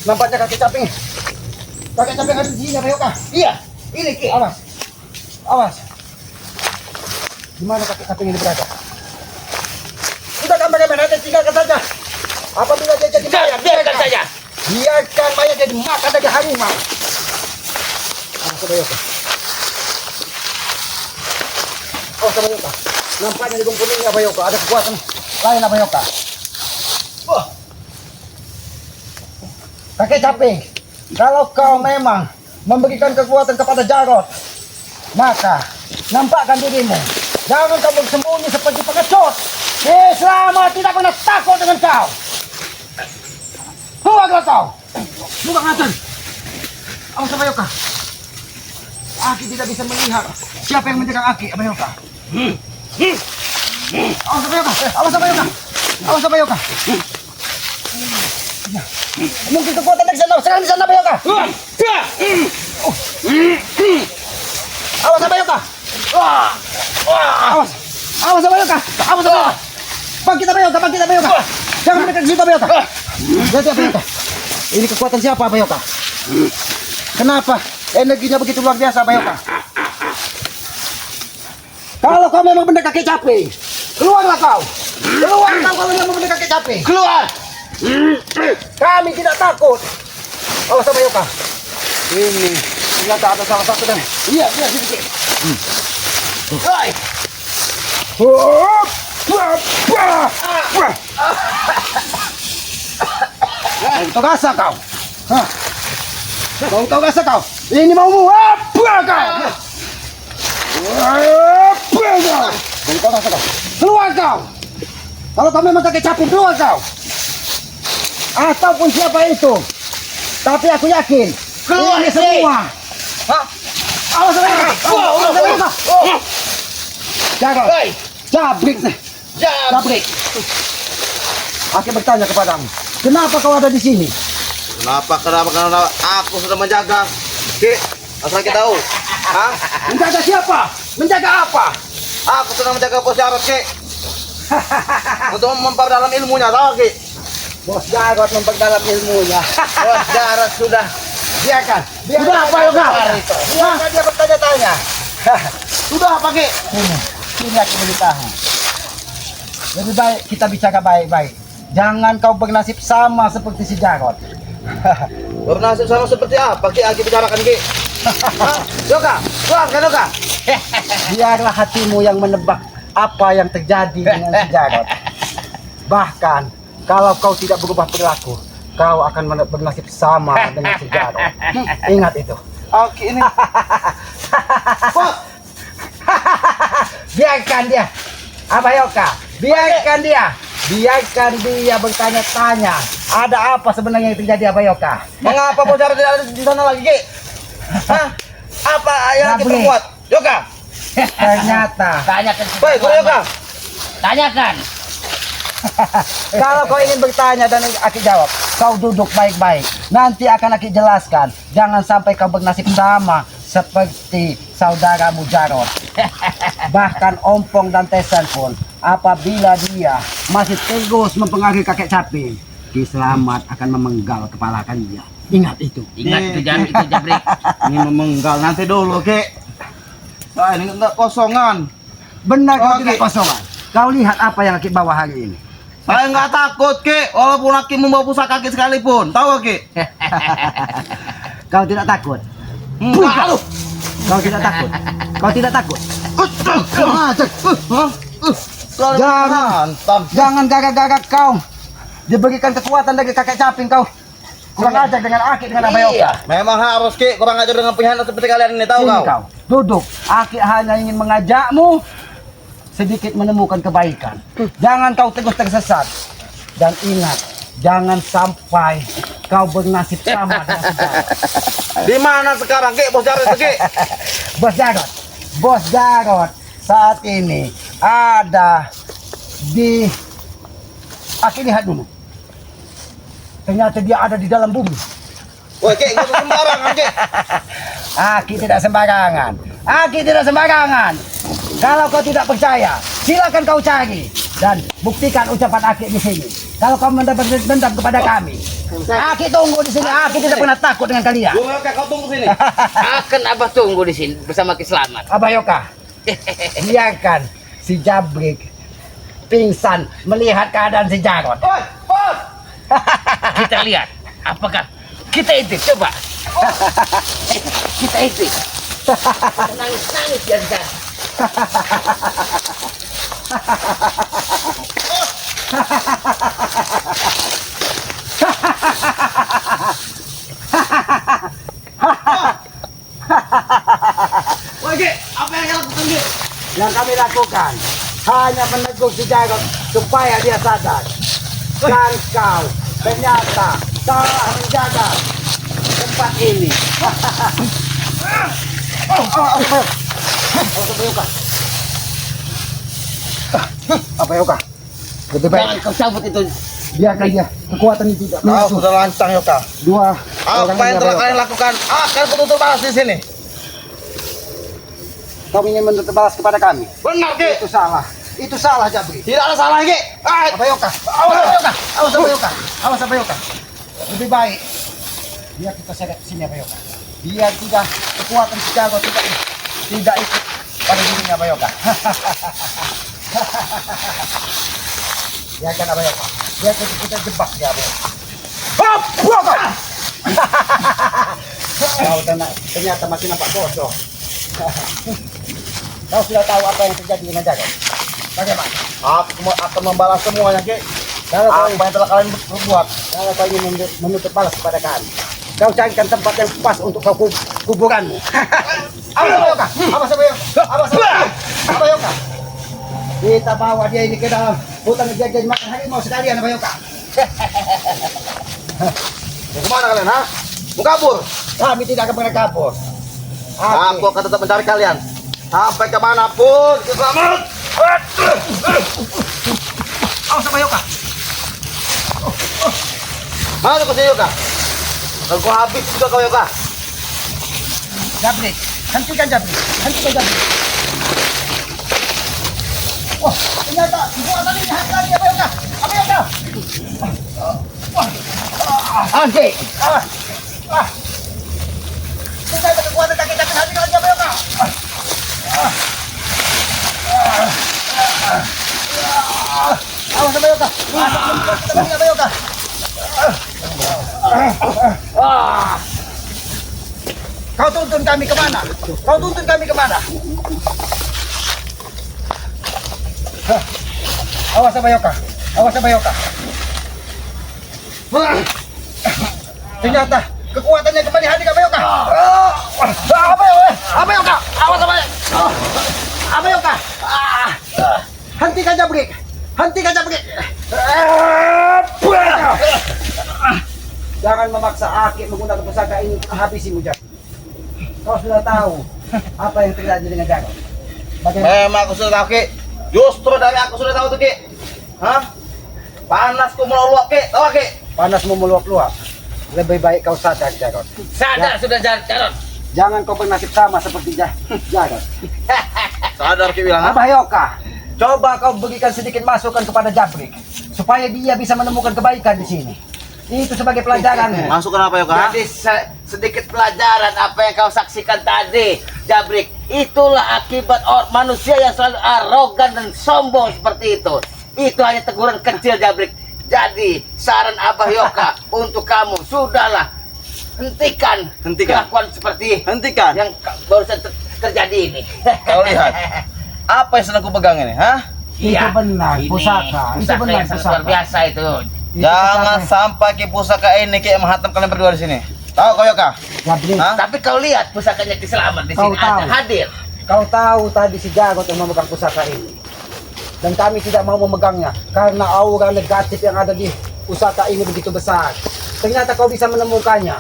Nampaknya kakek caping. Kakek caping ada di sini, Bayoka. Iya, ini Ki. Awas. Awas. Di mana kakek caping ini berada? Sudah kan bagaimana? Tinggalkan saja. Apabila dia jadi mayat, Biarkan saja. biarkan mayat jadi makan dari harimau. Awas, Bayoka. Oh, Bayoka. Nampaknya di lumpur ini, Bayoka. Ada kekuatan lain, Bayoka. Wah, Kakek caping, kalau kau memang memberikan kekuatan kepada Jarod, maka nampakkan dirimu. Jangan kau bersembunyi seperti pengecut. Selama tidak pernah takut dengan kau. Keluarlah kau. Buka ngatur. Awas, Bayoka. Aki tidak bisa melihat siapa yang menjaga Aki, Bayoka. Awas, Bayoka. Awas, Bayoka. Awas, Bayoka. Mungkin kekuatan dari sana, sekarang di sana, Bayoka. Awas, Bayoka. Awas, awas, Bayoka. Awas, Bayoka. Bangkit, Bayoka, bangkit, Bayoka. Jangan mendekat ke situ, Bayoka. Lihat, Bayoka. Ini kekuatan siapa, Bayoka? Kenapa energinya begitu luar biasa, Bayoka? Kalau kau memang benar kakek capek, keluarlah kau. Keluar kau kalau memang benar kakek capek. keluar. Kami tidak takut. Awas, Bayoka. Ini ternyata ada salah satu dan Iya, sedikit. Hai. Kau gasa kau. Hah. Kau gasa kau. Ini maumu. Apa kau? Apa kau? Kau gasa kau. Keluar kau. Kalau kau memang kakek capek, keluar kau. Ataupun siapa itu. Tapi aku yakin Keluar, ini istri. semua. Hah? Awas, Bayoka. Awas, Bayoka. Jaga. Hai. Jabrik nih. Jab. Jabrik. Aku bertanya kepadamu, kenapa kau ada di sini? Kenapa? Aku sudah menjaga. Ki, asal kita tahu. Hah? Menjaga siapa? Menjaga apa? Aku sudah menjaga Bos Jarod, Ki. Untuk memperdalam ilmunya, tahu, Ki? Bos Jarod memperdalam ilmunya. Bos Jarod sudah. Biarkan. Sudah apa, Yoga? Biarkan dia bertanya-tanya. Sudah apa, Ki? Ini aku beritahu. Lebih baik kita bicara baik-baik. Jangan kau bernasib sama seperti si Jarod. Bernasib sama seperti apa, Ki? Aki bicarakan, Ki. Hah? Yoga, keluarkan, Yoga. Biarlah hatimu yang menebak apa yang terjadi dengan si Jarod. Bahkan kalau kau tidak berubah perilaku, kau akan bernasib sama dengan si Jarod. Ingat itu. Aki ini. Bos, Biarkan dia. Abayoka, biarkan dia. Biarkan dia bertanya-tanya. Ada apa sebenarnya yang terjadi, Abayoka? mengapa Bos Jarod tidak ada di sana lagi, Ki? Hah? Apa yang Nggak kita boleh. buat? Yoga. Ternyata Tanyakan. Baik, Yoga. Tanyakan. kalau kau ingin bertanya dan Aki jawab, kau duduk baik-baik. Nanti akan Aki jelaskan. Jangan sampai kau bernasib sama seperti saudaramu Jarod. Bahkan Ompong dan Tesan pun, apabila dia masih terus mempengaruhi kakek caping, Ki Selamat akan memenggal kepala dia. Ingat itu. Ingat itu Jabrik. Ini memenggal nanti dulu, Ki. Nah, ini enggak kosongan. Benar kau Oke. tidak kosongan. Kau lihat apa yang Aki bawa hari ini. Saya nggak takut, Ki. Walaupun Aki membawa pusaka Ki sekalipun. Tahu, Ki? Kau tidak takut. Enggak. Kau tidak takut. Kau tidak takut. Jangan. Hantam. Jangan gara-gara kau diberikan kekuatan dari kakek caping kau kurang ajar dengan Aki dengan Abayoka. Iya. Memang harus, Ki. Kurang ajar dengan pengkhianat seperti kalian ini, tahu Sini kau? kau duduk. Aki hanya ingin mengajakmu sedikit menemukan kebaikan. Jangan kau terus tersesat. Dan ingat, jangan sampai kau bernasib sama dengan si Jarod. Di mana sekarang, Ki? Bos Jarod itu, Ki? Bos Jarod. Bos Jarod saat ini ada di Aki, lihat dulu. Ternyata dia ada di dalam bumi. Woi, Ki, nggak usah sembarangan, Ki. Aki tidak sembarangan. Aki tidak sembarangan. Kalau kau tidak percaya, silakan kau cari. Dan buktikan ucapan Aki di sini. Kalau kamu mendapat dendam kepada kami, Aki tunggu di sini. Aki tidak pernah takut dengan kalian. Yoga, kau tunggu sini. Akan Abah tunggu di sini bersama Ki Selamat. Abah Yoka, biarkan si Jabrik pingsan melihat keadaan si Jarot. Oi, bos. Kita lihat apakah kita itu coba. Kita itu. Nangis ya Jan. Woi, Ki, apa yang kau lakukan, Ki? Yang kami lakukan hanya menegur si Jarot supaya dia sadar. Dan kau ternyata salah menjaga tempat ini. Apa Yoka? Lebih Jangan baik kau cabut itu. biarkan dia. Kekuatan itu tidak Kau menyentuh sudah lancang, Yoga. dua Apa orang yang ini, telah Yoka. kalian lakukan akan kututup balas di sini. Kau ingin menuntut balas kepada kami? Benar, Ki. Itu salah. Itu salah, Jabri. Tidak ada salah, Ki. Apa Yoka? Awas apa Yoka? Awas apa Yoka? Awas apa Yoka? Lebih baik biar kita seret ke sini apa Yoka. Biar tidak kekuatan si Jago tidak ikut pada dirinya apa Yoka. Biarkan apa Yoka. Biar kita jebak dia apa Yoka. Hop! Yoka! Kau ternyata masih nampak bodoh. Kau sudah tahu apa yang terjadi dengan Jago. Bagaimana? Aku akan membalas semuanya, Ki. Kalau kau Apa yang telah kalian perbuat? Kalau kau ingin menutup balas kepada kami, kau carikan tempat yang pas untuk kau kuburanmu. Apa Yoka? Apa Yoka? Apa Yoka? Kita bawa dia ini ke dalam hutan jadi makan harimau sekalian apa Yoka? Mau kemana kalian, ha? Mau kabur? Kami tidak akan pernah kabur. Aku akan tetap mencari kalian. Sampai kemanapun, selamat. Awas apa Yoka? Mana kau sih, Yoga? Kalau kau habis juga kau, Yoga. Jabrik, hentikan Jabrik, hentikan Jabrik. Oh, ternyata kekuatan ini lagi apa Yoka? Apa Yoka? Henti. Ternyata kekuatan kaki-kaki hati lagi apa Yoka? Awas apa Yoka? Lagi apa Yoka? Kau tuntun kami kemana? Kau tuntun kami kemana? Awas apa Yoka? Awas apa Yoka? Ternyata kekuatannya kembali hadir apa Yoka? Apa Yoka? Apa Yoka? Awas apa? Apa Yoka? Hentikan Jabrik! Hentikan Jabrik! Jangan memaksa Aki menggunakan pusaka ini untuk habisimu Jabrik. Kau sudah tahu apa yang terjadi dengan Jago. Bagaimana? Memang aku sudah tahu, Ki. Justru dari aku sudah tahu tuh, Ki. Hah? Panasku meluap, Ki. Tahu, Ki? Panasmu meluap-luap. Lebih baik kau sadar Jago. Sadar sudah Jarot. Jangan kau bernasib sama seperti Jago. Sadar, Ki bilang, ha? Abah Yoka, coba kau berikan sedikit masukan kepada Jabrik supaya dia bisa menemukan kebaikan di sini. Itu sebagai pelajaran. Masukkan apa, Yoga? Jadi sedikit pelajaran apa yang kau saksikan tadi, Jabrik. Itulah akibat manusia yang selalu arogan dan sombong seperti itu. Itu hanya teguran kecil, Jabrik. Jadi saran Abah Yoka untuk kamu, sudahlah, hentikan kelakuan seperti Hentikan. yang barusan terjadi ini. Kau lihat. Apa yang sedang ku pegang ini, ha? Itu benar, ini pusaka. Itu benar, yang sangat pusaka. luar biasa itu. Itu Jangan pusaka. sampai Ki pusaka ini Ki menghantam kalian berdua di sini. Tahu kau, Yoga? Jabrik, Hah? Tapi kau lihat pusakanya Ki Selamat di Kau sini ada tahu. hadir. kau tahu tadi si Jago yang memegang pusaka ini. Dan kami tidak mau memegangnya karena aura negatif yang ada di pusaka ini begitu besar. Ternyata kau bisa menemukannya.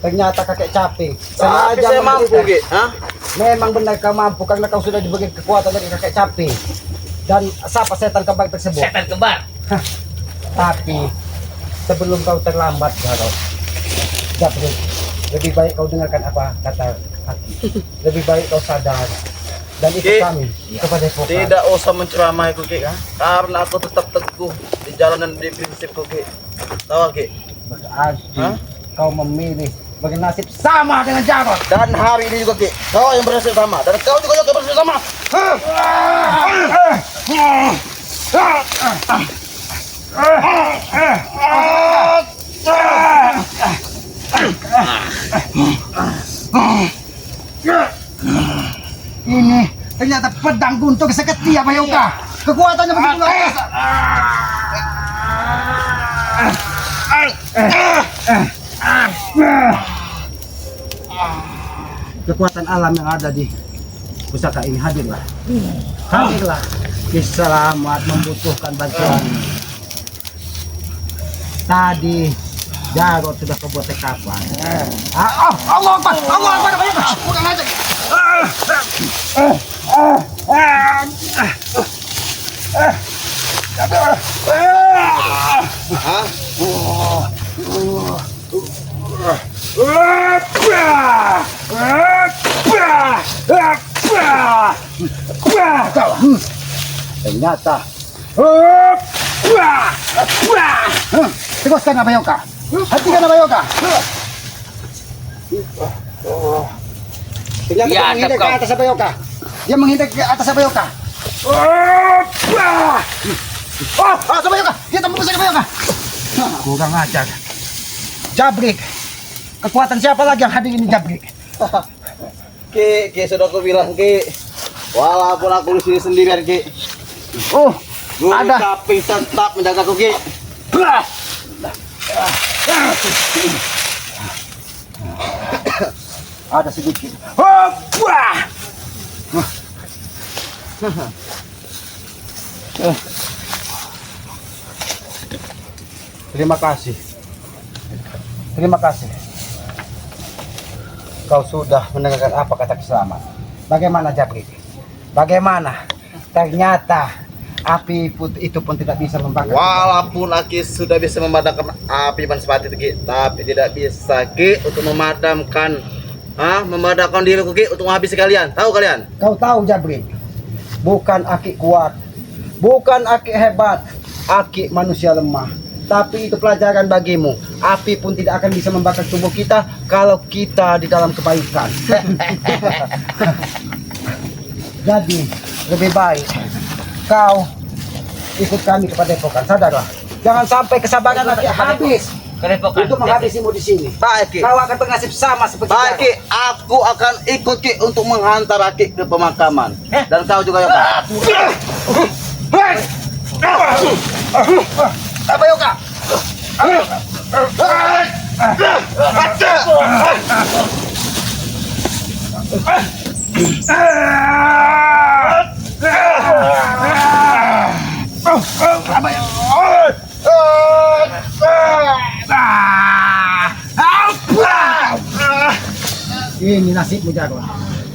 Ternyata kakek caping Tapi saya mampu, Ki. Hah? Memang benar kau mampu karena kau sudah diberi kekuatan dari kakek caping dan siapa setan kembar tersebut. Setan kembar. Tapi sebelum kau terlambat, Jago, Jabrik, lebih baik kau dengarkan apa kata hati. Lebih baik kau sadar dan ikut Ki. kami ke Padepokan. Tidak usah menceramahiku Ki, ha? Karena aku tetap teguh di jalan dan di prinsipku Ki. Tahu Ki? Berarti Hah? kau memilih bernasib sama dengan Jarot. Dan hari ini juga Ki, kau yang berhasil sama dan kau juga yang berhasil sama. Ini ternyata pedang guntur seketi apa Yoga. Kekuatannya begitu luar biasa. Kekuatan alam yang ada di pusaka ini hadirlah. Hadirlah. Selamat membutuhkan bantuan. Tadi Jarot sudah kebuat tekapan. Allah Akbar, Allah Akbar, bukan aja. Ternyata teruskan Abayoka. Hentikan Abayoka. Ternyata dia menghindar ke atas Abayoka. Dia menghindar ke atas Abayoka. Abayoka, dia tembus ke Abayoka. Kurang ajar. Jabrik. Kekuatan siapa lagi yang hadir ini Jabrik? Ki, sudah aku bilang Ki. Walaupun aku di sini sendirian Ki. Guru Ada. Caping tetap menjagaku Ki. Ada sedikit. Terima kasih. Terima kasih. Kau sudah mendengarkan apa kata selamat. Bagaimana Jabrik? Bagaimana? Ternyata api itu pun tidak bisa membakar. Walaupun Aki sudah bisa memadamkan api Mansapati itu Ki, tapi tidak bisa Ki untuk memadamkan diriku Ki untuk menghabisi kalian. Tahu kalian? Kau tahu Jabrik? Bukan Aki kuat, bukan Aki hebat, Aki manusia lemah. Tapi itu pelajaran bagimu. Api pun tidak akan bisa membakar tubuh kita kalau kita di dalam kebaikan. Jadi lebih baik kau ikut kami ke Padepokan. Sadarlah, jangan sampai kesabaran Aki habis Padepokan. untuk menghabisimu di sini. Baik Ki. Kau akan bernasib sama seperti Baik Ki, Jarot. aku akan ikut Ki untuk menghantar Aki ke pemakaman. Dan kau juga Yoka. Abayoka. Ini nasibmu Jarot.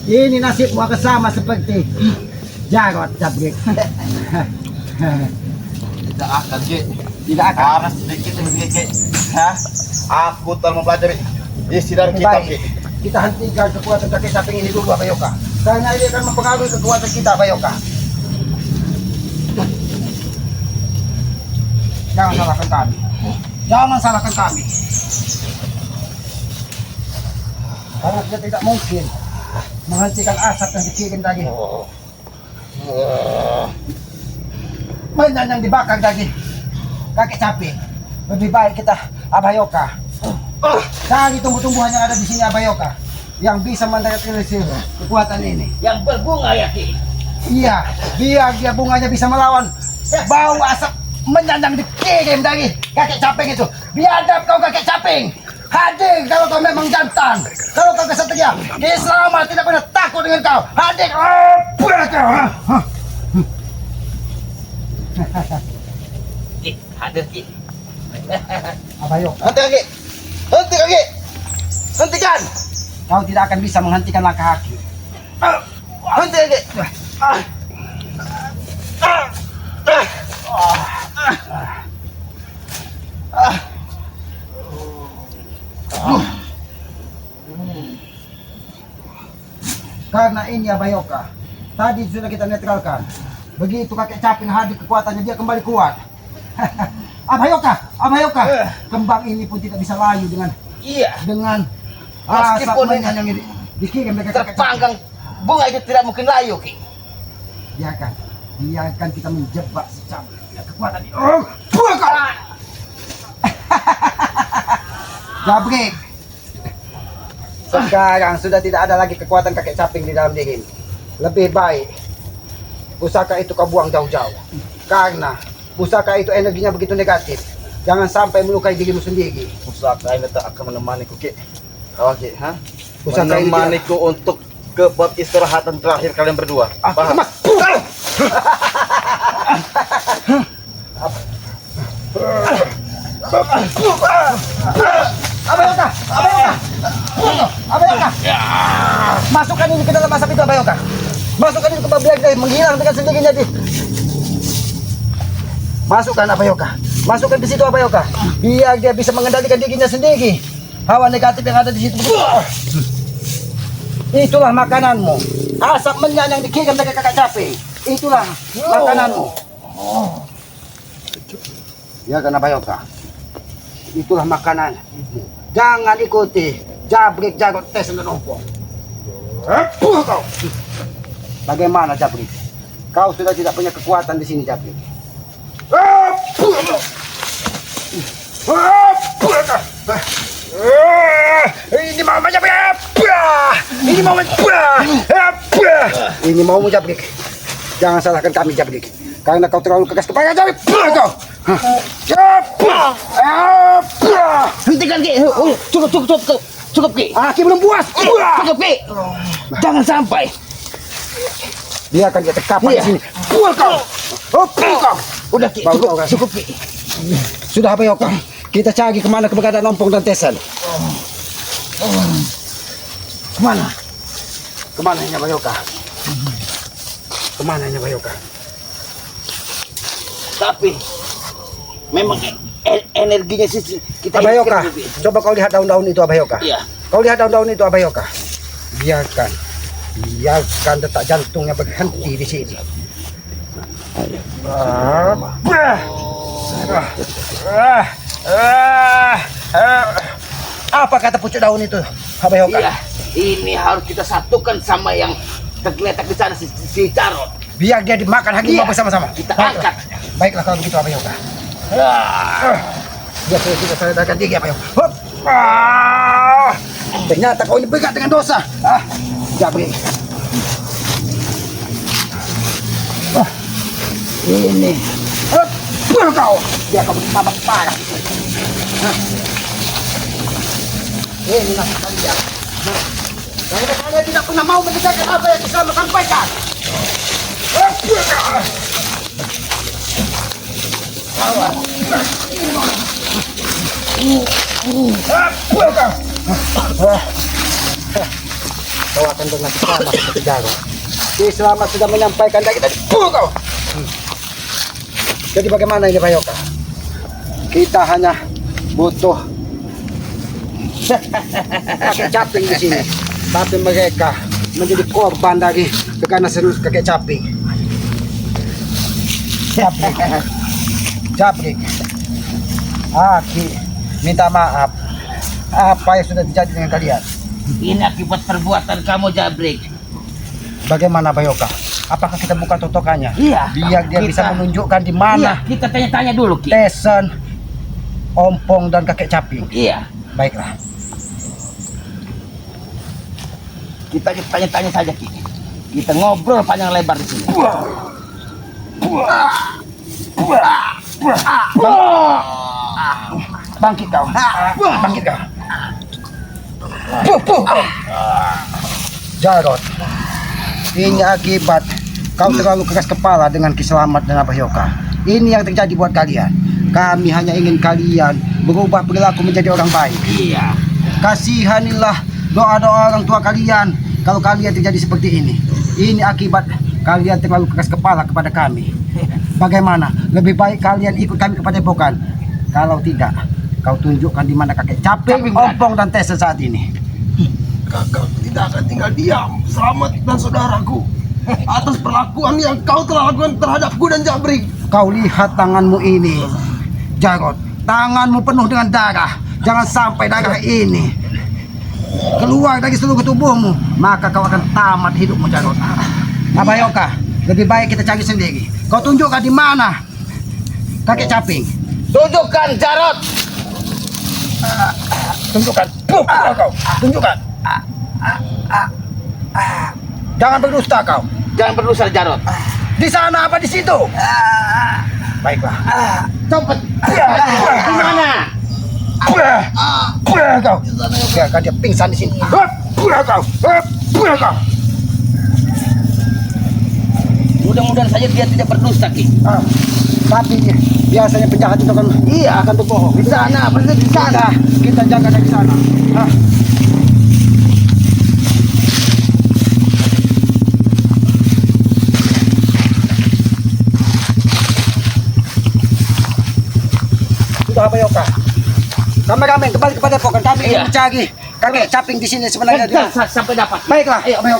Ini nasibmu akan sama seperti Jarot Jabrik. Tidak akan Ki. Tidak akan. Karena sedikit demi sedikit aku telah mempelajari isi dari Lebih kitab baik Ki. kita hentikan kekuatan kakek samping ini dulu Abayoka. Karena ini akan mempengaruhi kekuatan kita Abayoka. Jangan salahkan kami. Jangan salahkan kami. Karena kita tidak mungkin menghentikan asap yang dikirim tadi. Mainan yang dibakar tadi kakek sapi. Lebih baik kita Abayoka cari tumbuh-tumbuhan yang ada di sini Abayoka yang bisa mendeteksi kekuatan ini. Yang berbunga ya Ki. Iya, biar dia bunganya bisa melawan bau asap menyandang dikirim dari kakek caping itu. Biadab kau kakek caping. Hadir kalau kau memang jantan. Kalau kau kesatria, Ki Slamet tidak pernah takut dengan kau. Hadir. Ki, hadir Ki. Abayoka, Hentikan Ki. Hentikan Ki. Hentikan. kau tidak akan bisa menghentikan langkah Aki. Hentikan Ki. Karena ini Abayoka, tadi sudah kita netralkan. Begitu kakek Caping hadir kekuatannya, dia kembali kuat. Abayoka, kembang ini pun tidak bisa layu dengan Iya. asap Meskipun yang dikirim dari kakek Caping. terpanggang bunga itu tidak mungkin layu, Ki. Biarkan kita menjebak si Caping. Kekuatan ini. Oh, buka! Jabrik. Sekarang sudah tidak ada lagi kekuatan kakek Caping di dalam diri. Lebih baik pusaka itu kau buang jauh-jauh. Karena pusaka itu energinya begitu negatif. Jangan sampai melukai dirimu sendiri. Pusaka ini tak akan menemaniku, Ki. Oke, ha? Pusaka ini Menemaniku untuk ke bab istirahatan terakhir kalian berdua. Paham? Abayoka. Masukkan ini ke dalam asap itu, Abayoka. Masukkan ini ke bab biar dia menghilang dengan sendirinya. Masukkan, Abayoka. Masukkan di situ, Abayoka. Biar dia bisa mengendalikan dirinya sendiri. Hawa negatif yang ada di situ. Itulah makananmu. Asap menyan yang dikirim dari kakak Caping. Itulah makananmu. Ya kan, Abayoka? Itulah makanan. Jangan ikuti Jabrik, Jarot, Tes dan Ompong. Kau. Bagaimana, Jabrik? Kau sudah tidak punya kekuatan di sini, Jabrik. Ini mau Jabrik. Ini mau Ini mau Jabrik. Jangan salahkan kami, Jabrik. Karena kau terlalu keras kepala, Jabrik. Kau. Hentikan, Ki. Cukup, Ki. Aki belum puas. Cukup, Ki. Jangan sampai. Biarkan dia terkapar di Iya. sini. Buang kau. Kau. Udah, Ki. Bagus, bagus. Cukup, Ki. Sudah, Abayoka. Kita cari kemana keberadaan Ompong dan Tesan. Kemana? Kemana ini, Abayoka? Kemana ini, Abayoka? Tapi memang energinya sih kita Abayoka, hidupkan, Ki. coba kau lihat daun-daun itu, Abayoka. Iya. Kau lihat daun-daun itu, Abayoka. Biarkan detak jantungnya berhenti di sini. Apa kata pucuk daun itu, Abayoka? Iya. Ini harus kita satukan sama yang tergeletak di sana si Jarot. Biar dia dimakan harimau Iya. bersama-sama. Kita angkat. Baiklah kalau begitu, Abayoka. Biar kita sadarkan diri, Abayoka. Hop. Ternyata kau ini berat dengan dosa. Jabrik. Ini. Kau. Biar kau bertambah parah. Ini nasib kalian. Karena kalian tidak pernah mau mendengarkan apa yang Islam sampaikan. Kau akan bernasib sama seperti Jarot. Si Selamat sudah menyampaikan dari tadi. Kau. Jadi bagaimana ini, Abayoka? Kita hanya butuh kakek Caping di sini, tapi mereka menjadi korban dari keganasan kakek Caping. Jabrik. Aki minta maaf. Apa yang sudah terjadi dengan kalian? Ini akibat perbuatan kamu, Jabrik. Bagaimana, Abayoka? Apakah kita buka totokannya? Iya. Biar dia bisa menunjukkan di mana Iya, kita tanya-tanya dulu, Ki. Tesan, Ompong dan kakek Caping. Iya. Baiklah. Kita tanya-tanya saja, Ki. Kita ngobrol panjang lebar di sini. Bangkit kau. Bangkit kau. Jarot. Ini akibat kau terlalu keras kepala dengan Ki Selamat dan Abayoka. Ini yang terjadi buat kalian. Kami hanya ingin kalian berubah perilaku menjadi orang baik. Iya. Kasihanilah doa-doa orang tua kalian kalau kalian terjadi seperti ini. Ini akibat kalian terlalu keras kepala kepada kami. Bagaimana? Lebih baik kalian ikut kami ke Padepokan. Kalau tidak, kau tunjukkan di mana kakek Caping, Ompong dan Tesan saat ini. Kakak tidak akan tinggal diam. Selamat dan saudaraku. atas perlakuan yang kau telah lakukan terhadapku dan Jabrik. Kau lihat tanganmu ini, Jarot. Tanganmu penuh dengan darah. Jangan sampai darah ini keluar dari seluruh tubuhmu, maka kau akan tamat hidupmu, Jarot. Abayoka, lebih baik kita cari sendiri. Kau tunjukkan di mana kakek Caping. Tunjukkan Jarot. Tunjukkan. Kau. Tunjukkan. Jangan berdusta kau. Jangan berdosa Jarot. Di sana apa di situ? Baiklah. Cepat. Di mana? Kau. Biarkan dia pingsan di sini. Kau. Kau. Mudah-mudahan saja dia tidak berdusta, Ki. Tapi biasanya penjahat itu akan berbohong. Di sana, berarti di sana. Kita jaga dari sana. Sudah Abayoka. Kami kembali kepada pokok. Kami ingin Iya. mencari kakek Caping di sini sebenarnya. Kejar sampai dapat. Baiklah. Ayo, ayo.